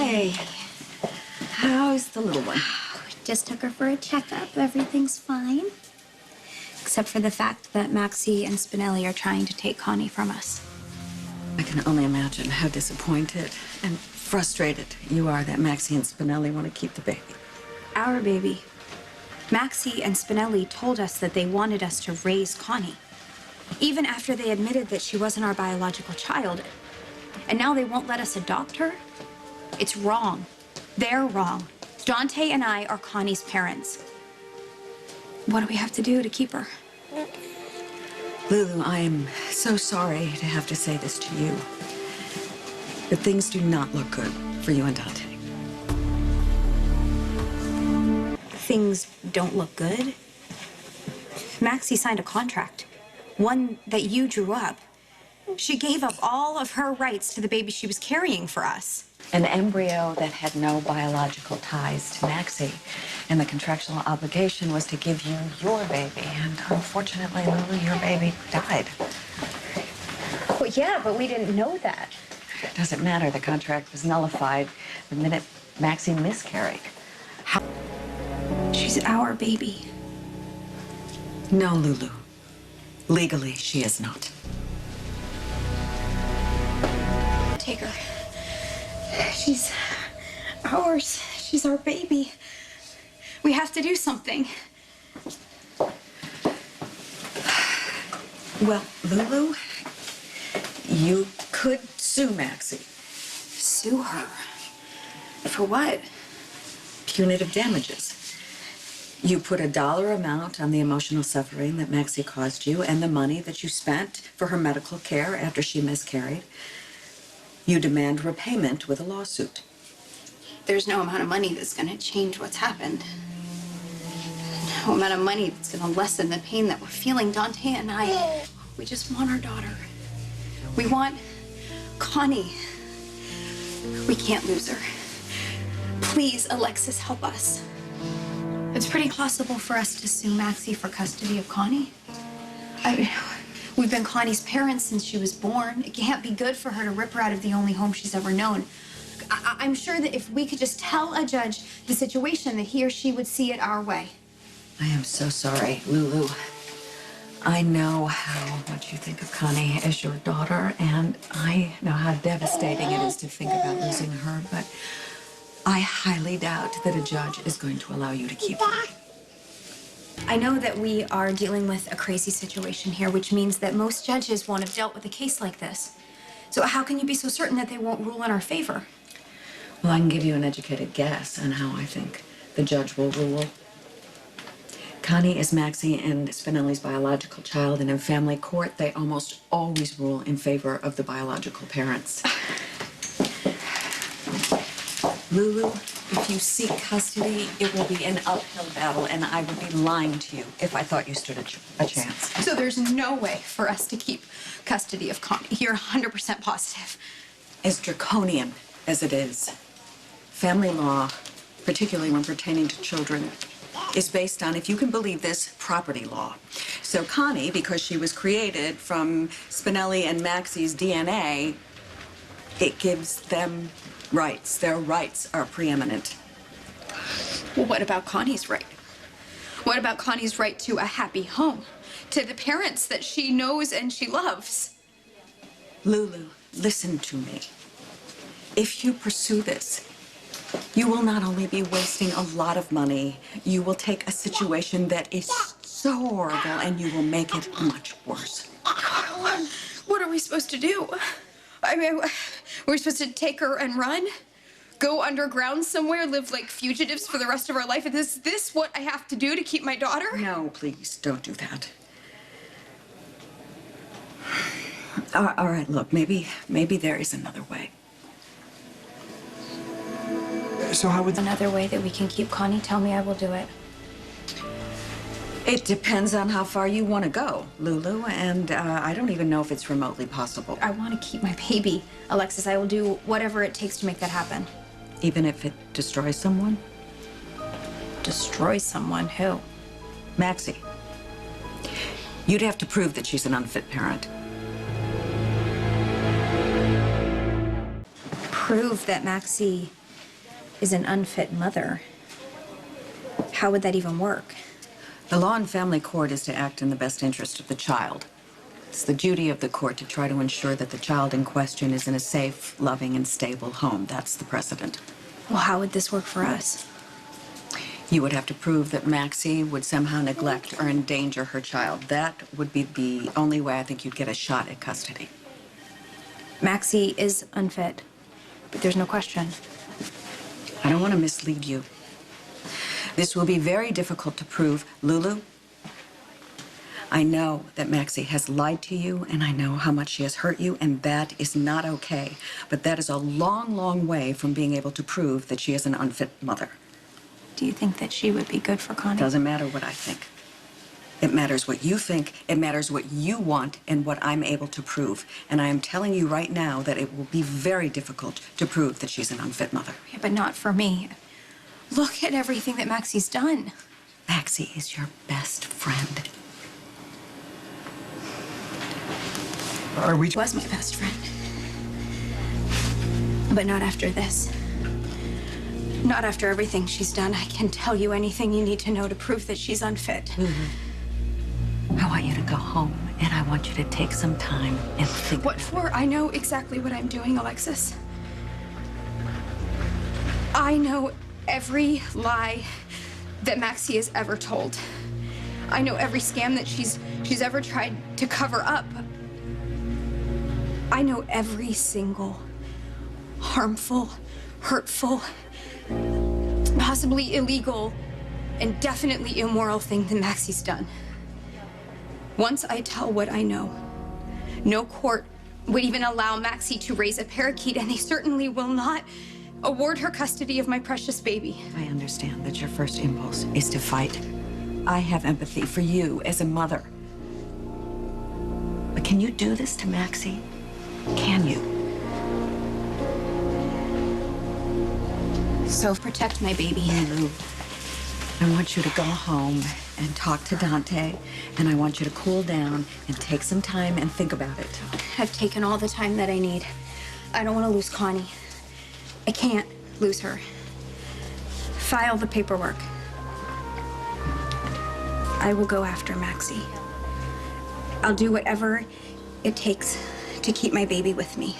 Hey, how's the little one? We just took her for a checkup. Everything's fine. Except for the fact that Maxie and Spinelli are trying to take Connie from us. I can only imagine how disappointed and frustrated you are that Maxie and Spinelli want to keep the baby. Our baby. Maxie and Spinelli told us that they wanted us to raise Connie, even after they admitted that she wasn't our biological child. And now they won't let us adopt her? It's wrong. They're wrong. Dante and I are Connie's parents. What do we have to do to keep her? Lulu, I am so sorry to have to say this to you, but things do not look good for you and Dante. Things don't look good. Maxie signed a contract, one that you drew up. She gave up all of her rights to the baby she was carrying for us. An embryo that had no biological ties to Maxie, and the contractual obligation was to give you your baby. And unfortunately, Lulu, your baby died. Well, yeah, but we didn't know that. It doesn't matter. The contract was nullified the minute Maxie miscarried. She's our baby. No, Lulu. Legally, she is not. Take her. She's ours. She's our baby. We have to do something. Well, Lulu, you could sue Maxie. Sue her? For what? Punitive damages. You put a dollar amount on the emotional suffering that Maxie caused you and the money that you spent for her medical care after she miscarried. You demand repayment with a lawsuit. There's no amount of money that's going to change what's happened. No amount of money that's going to lessen the pain that we're feeling, Dante and I. We just want our daughter. We want Connie. We can't lose her. Please, Alexis, help us. It's pretty possible for us to sue Maxie for custody of Connie. We've been Connie's parents since she was born. It can't be good for her to rip her out of the only home she's ever known. I'm sure that if we could just tell a judge the situation, that he or she would see it our way. I am so sorry, Lulu. I know how much you think of Connie as your daughter, and I know how devastating it is to think about losing her, but I highly doubt that a judge is going to allow you to keep her. I know that we are dealing with a crazy situation here, which means that most judges won't have dealt with a case like this. So how can you be so certain that they won't rule in our favor? Well, I can give you an educated guess on how I think the judge will rule. Connie is Maxie and Spinelli's biological child, and in family court, they almost always rule in favor of the biological parents. Lulu, if you seek custody, it will be an uphill battle, and I would be lying to you if I thought you stood a chance. So there's no way for us to keep custody of Connie. You're 100% positive. As draconian as it is, family law, particularly when pertaining to children, is based on, if you can believe this, property law. So Connie, because she was created from Spinelli and Maxie's DNA, it gives them rights. Their rights are preeminent. Well, what about Connie's right? What about Connie's right to a happy home? To the parents that she knows and she loves? Lulu, listen to me. If you pursue this, you will not only be wasting a lot of money, you will take a situation that is so horrible and you will make it much worse. What are we supposed to do? I mean, we're supposed to take her and run? Go underground somewhere, live like fugitives for the rest of our life? Is this what I have to do to keep my daughter? No, please, don't do that. All right, look, maybe there is another way. So how would... Another way that we can keep Connie? Tell me, I will do it. It depends on how far you want to go, Lulu, and I don't even know if it's remotely possible. I want to keep my baby. Alexis, I will do whatever it takes to make that happen. Even if it destroys someone? Destroy someone? Who? Maxie. You'd have to prove that she's an unfit parent. Prove that Maxie is an unfit mother, how would that even work? The law in family court is to act in the best interest of the child. It's the duty of the court to try to ensure that the child in question is in a safe, loving, and stable home. That's the precedent. Well, how would this work for us? You would have to prove that Maxie would somehow neglect or endanger her child. That would be the only way I think you'd get a shot at custody. Maxie is unfit, but there's no question. I don't want to mislead you. This will be very difficult to prove. Lulu, I know that Maxie has lied to you, and I know how much she has hurt you, and that is not okay. But that is a long, long way from being able to prove that she is an unfit mother. Do you think that she would be good for Connie? Doesn't matter what I think. It matters what you think, it matters what you want, and what I'm able to prove. And I am telling you right now that it will be very difficult to prove that she's an unfit mother. Yeah, but not for me. Look at everything that Maxie's done. Maxie is your best friend. Are we... She was my best friend. But not after this. Not after everything she's done. I can tell you anything you need to know to prove that she's unfit. I want you to go home, and I want you to take some time and think. What for? I know exactly what I'm doing, Alexis. I know every lie that Maxie has ever told. I know every scam that she's ever tried to cover up. I know every single harmful, hurtful, possibly illegal, and definitely immoral thing that Maxie's done. Once I tell what I know, no court would even allow Maxie to raise a parakeet, and they certainly will not award her custody of my precious baby. I understand that your first impulse is to fight. I have empathy for you as a mother. But can you do this to Maxie? Can you? So protect my baby. Lulu, I want you to go home and talk to Dante, and I want you to cool down and take some time and think about it. I've taken all the time that I need. I don't want to lose Connie. I can't lose her. File the paperwork. I will go after Maxie. I'll do whatever it takes to keep my baby with me.